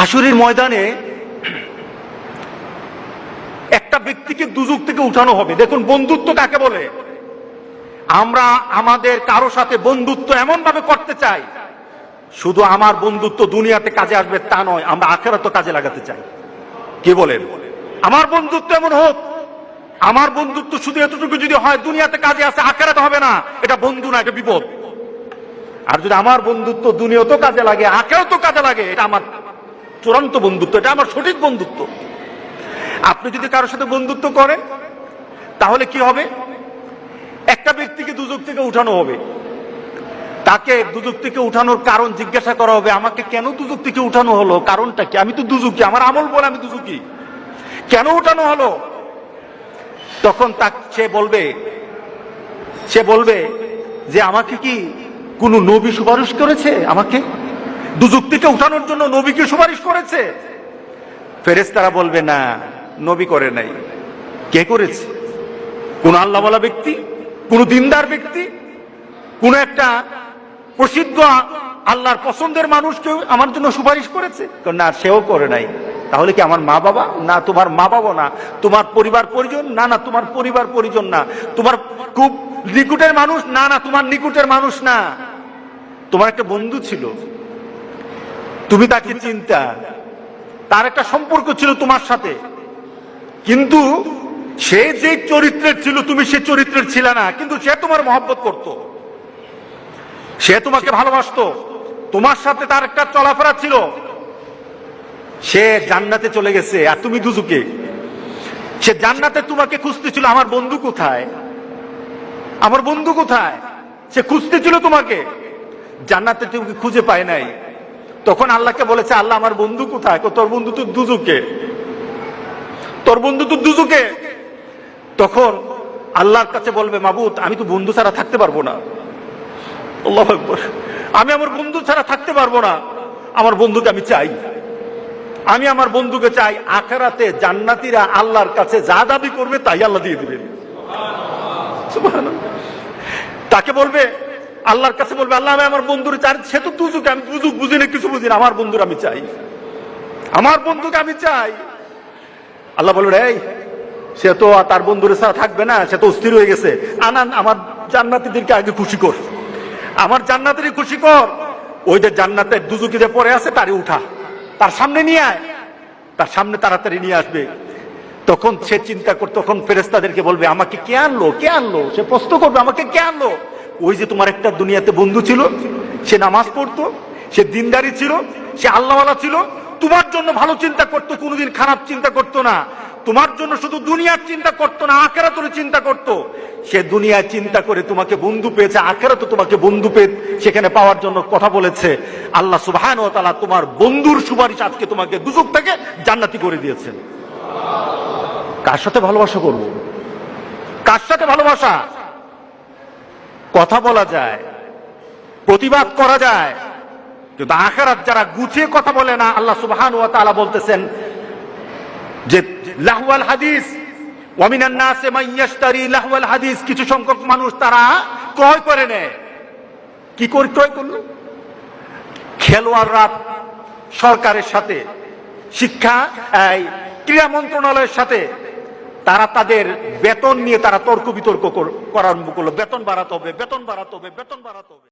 হাসরের ময়দানে একটা ব্যক্তিকে দুজক থেকে উঠানো হবে। দেখুন বন্ধুত্ব কাকে বলে। আমরা আমাদের কারো সাথে বন্ধুত্ব এমন ভাবে করতে চাই, শুধু আমার বন্ধুত্ব দুনিয়াতে কাজে আসবে তা নয়, আমরা আখিরাতে কাজে লাগাতে চাই। কি বলেন? আমার বন্ধুত্ব এমন হোক, আমার বন্ধুত্ব শুধু এতটুকু যদি হয় দুনিয়াতে কাজে আসে, আখিরাতে হবে না, এটা বন্ধু না, এটা বিপদ। আর যদি আমার বন্ধুত্ব দুনিয়াতেও কাজে লাগে আখিরাতেও কাজে লাগে, এটা আমার চূড়ান্ত বন্ধুত্ব, এটা আমার সঠিক বন্ধুত্ব। আপনি যদি কারোর সাথে বন্ধুত্ব করেন তাহলে কি হবে? একটা ব্যক্তিকে দুজক থেকে উঠানো হবে, তাকে দুজক থেকে উঠানোর কারণ জিজ্ঞাসা করা হবে, আমাকে কেন দুজক থেকে উঠানো হলো, কারণটা কি? আমি তো দুজকি, আমার আমল বলে আমি দুজকি, কেন উঠানো হলো? তখন সে বলবে যে আমাকে কি কোন নবী সুপারিশ করেছে? আমাকে দুজক থেকে উঠানোর জন্য নবী কি সুপারিশ করেছে? ফেরেশতারা বলবে না, নবী করে নাই। কে করেছে? কোন আল্লাহওয়ালা ব্যক্তি, কোন দিনদার ব্যক্তি, কোন একটা প্রসিদ্ধ আল্লাহর পছন্দের মানুষ কেউ আমার জন্য সুপারিশ করেছে? না, সেও করে নাই। তাহলে কি আমার মা বাবা? না, তোমার মা বাবা না। তোমার পরিবার পরিজন? না, না, তোমার পরিবার পরিজন না। তোমার খুব নিকটের মানুষ? না, না, তোমার নিকটের মানুষ না। তোমার একটা বন্ধু ছিল, তুমি তাকে চিন্তা, তার একটা সম্পর্ক ছিল তোমার সাথে, কিন্তু সে যে চরিত্রের ছিল তুমি সে চরিত্রের ছিল না, কিন্তু সে তোমার মহব্বত করত, সে তোমাকে ভালোবাসতো, তোমার সাথে তার একটা চলাফেরা ছিল। সে জান্নাতে চলে গেছে আর তুমি দুজকে। সে জান্নাতে তোমাকে খুঁজতেছিল, আমার বন্ধু কোথায়, আমার বন্ধু কোথায়, সে খুঁজতেছিল তোমাকে, জান্নাতে তুমি খুঁজে পায় নাই। তখন আল্লাহকে বলেছে, আল্লাহ আমার বন্ধু কোথায়? তোর বন্ধু তো দুজকে, তোর বন্ধু তো দুজকে। তখন আল্লাহর কাছে বলবে, মাবুদ আমি তো বন্ধু ছাড়া থাকতে পারবো না। আল্লাহু আকবার, আমি আমার বন্ধু ছাড়া থাকতে পারবো না, আমার বন্ধুকে আমি চাই, আমি আমার বন্ধুকে চাই। আখিরাতে জান্নাতীরা আল্লাহর কাছে যা দাবি করবে তাই আল্লাহ দিয়ে দিবেন। সুবহানাল্লাহ। তাকে বলবে, আল্লাহর কাছে বলবে, আল্লাহ আমি আমার বন্ধুর চাই, সে তো দুজকে, আমি দুজক বুঝি না, কিছু বুঝি না, আমার বন্ধুর আমি চাই, আমার বন্ধুকে আমি চাই। আল্লাহ বলবে, এই সে তো তার বন্ধুর ছাড়া থাকবে না, সে তো অস্থির হয়ে গেছে, আনান আমার জান্নাতীদেরকে আগে খুশি কর, আমার জান্নাতেরই খুশি কর। ওই যে জান্নাতের দুজকি যে পড়ে আছে তারই উঠা, তার সামনে নিয়ে আয়, তার সামনে তাড়াতাড়ি নিয়ে আসবে। তখন সে চিন্তা করতে, তখন ফেরেশতাদেরকে বলবে, আমাকে কে আনলো, কে আনলো? সে প্রশ্ন করবে, আমাকে কে আনলো? ওই যে তোমার একটা দুনিয়াতে বন্ধু ছিল, সে নামাজ পড়তো, সে দিনদারি ছিল, সে আল্লাহওয়ালা ছিল, তোমার জন্য ভালো চিন্তা করতো, কোনোদিন খারাপ চিন্তা করতো না, তোমার জন্য শুধু দুনিয়ার চিন্তা করতো না, আখিরাতের চিন্তা করতো। সে দুনিয়ায় চিন্তা করে তোমাকে বন্ধু পেয়েছে, আখিরাতে তোমাকে বন্ধু পেয়ে সেখানে পাওয়ার জন্য কথা বলেছে। আল্লাহ সুবহানাহু ওয়া তাআলা তোমার বন্ধুর সুপারিশ আজকে তোমাকে দুজক থেকে জান্নাতি করে দিয়েছেন। কার সাথে ভালোবাসা করবো? কার সাথে ভালোবাসা? কথা বলা যায়, প্রতিবাদ করা যায়, কিন্তু আখিরাত যারা গুছিয়ে কথা বলে না, আল্লাহ সুবহানাহু ওয়া তাআলা বলতেছেন যে লাহওয়াল হাদিস ওয়া মিনান নাসি মান ইয়াশতারি লাহওয়াল হাদিস, কিছু সংখ্যক মানুষ তারা ক্রয় করে নেয়। কি করে ক্রয় করলো? খেলোয়াড়রা সরকারের সাথে, শিক্ষা ক্রীড়া মন্ত্রণালয়ের সাথে তারা তাদের বেতন নিয়ে তারা তর্ক বিতর্ক করা আরম্ভ করলো, বেতন বাড়াতে হবে, বেতন বাড়াতে হবে, বেতন বাড়াতে হবে।